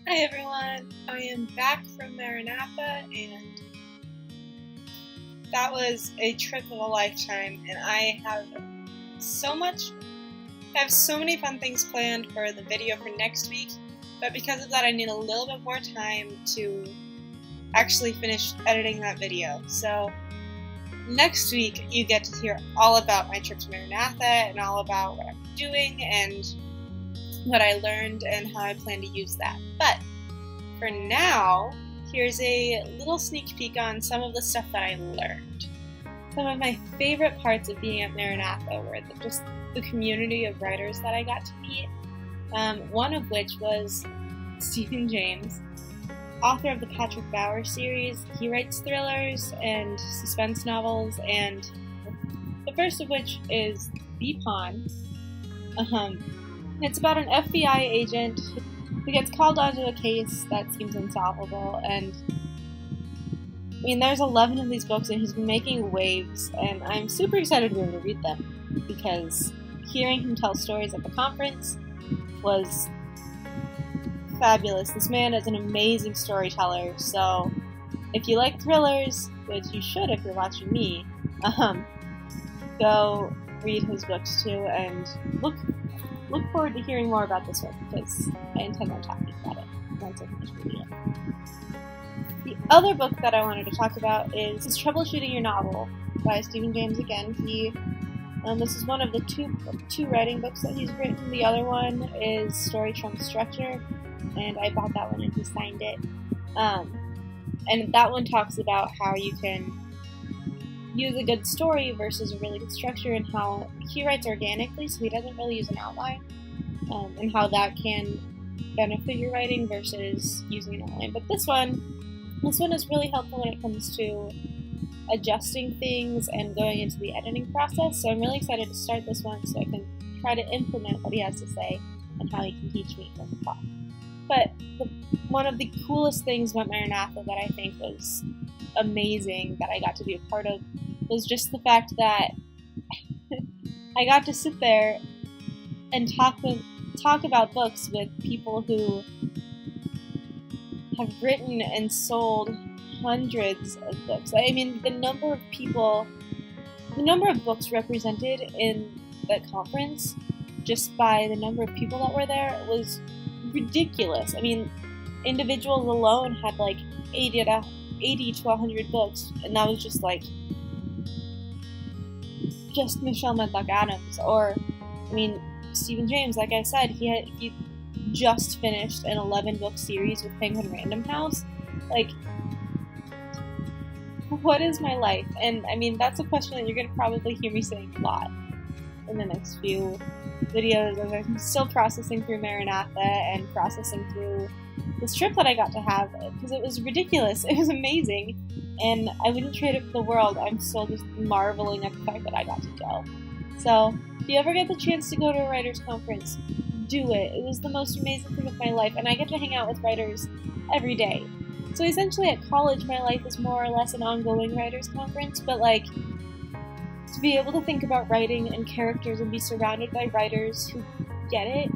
Hi everyone, I am back from Maranatha, and that was a trip of a lifetime, and I have so many fun things planned for the video for next week, but because of that I need a little bit more time to actually finish editing that video. So next week you get to hear all about my trip to Maranatha and all about what I'm doing and what I learned and how I plan to use that. But for now, here's a little sneak peek on some of the stuff that I learned. Some of my favorite parts of being at Maranatha were just the community of writers that I got to meet. One of which was Stephen James, author of the Patrick Bauer series. He writes thrillers and suspense novels, and the first of which is The Pawn. It's about an FBI agent who gets called onto a case that seems unsolvable, and I mean, there's 11 of these books and he's been making waves, and I'm super excited to be able to read them because hearing him tell stories at the conference was fabulous. This man is an amazing storyteller, so if you like thrillers, which you should if you're watching me, go read his books too, and look forward to hearing more about this one because I intend on talking about it once I finish reading it. The other book that I wanted to talk about is Troubleshooting Your Novel by Stephen James again. This is one of the two writing books that he's written. The other one is Story Trumps Structure, and I bought that one and he signed it. And that one talks about how you can use a good story versus a really good structure, and how he writes organically, so he doesn't really use an outline, and how that can benefit your writing versus using an outline. But this one is really helpful when it comes to adjusting things and going into the editing process, so I'm really excited to start this one so I can try to implement what he has to say and how he can teach me from the top. But one of the coolest things about Maranatha that I think was amazing that I got to be a part of was just the fact that I got to sit there and talk about books with people who have written and sold hundreds of books. I mean, the number of books represented in the conference, just by the number of people that were there, was ridiculous. I mean, individuals alone had like 80 to 100 books, and that was just Michelle Medlock Adams, or I mean, Stephen James. Like I said, he just finished an 11-book series with Penguin Random House. Like, what is my life? And I mean, that's a question that you're going to probably hear me saying a lot in the next few videos as I'm still processing through Maranatha and processing through this trip that I got to have, because it was ridiculous. It was amazing, and I wouldn't trade it for the world. I'm still just marveling at the fact that I got to go. So if you ever get the chance to go to a writer's conference, do it. It was the most amazing thing of my life, and I get to hang out with writers every day. So essentially at college, my life is more or less an ongoing writer's conference, but to be able to think about writing and characters and be surrounded by writers who get it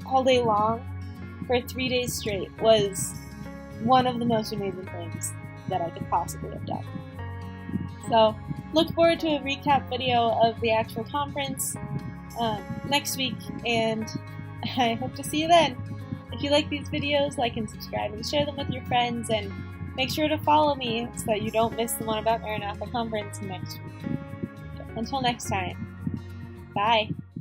all day long for 3 days straight was one of the most amazing things that I could possibly have done. So look forward to a recap video of the actual conference next week, and I hope to see you then. If you like these videos, like and subscribe and share them with your friends, and make sure to follow me so that you don't miss the one about Maranatha conference next week. Until next time, bye.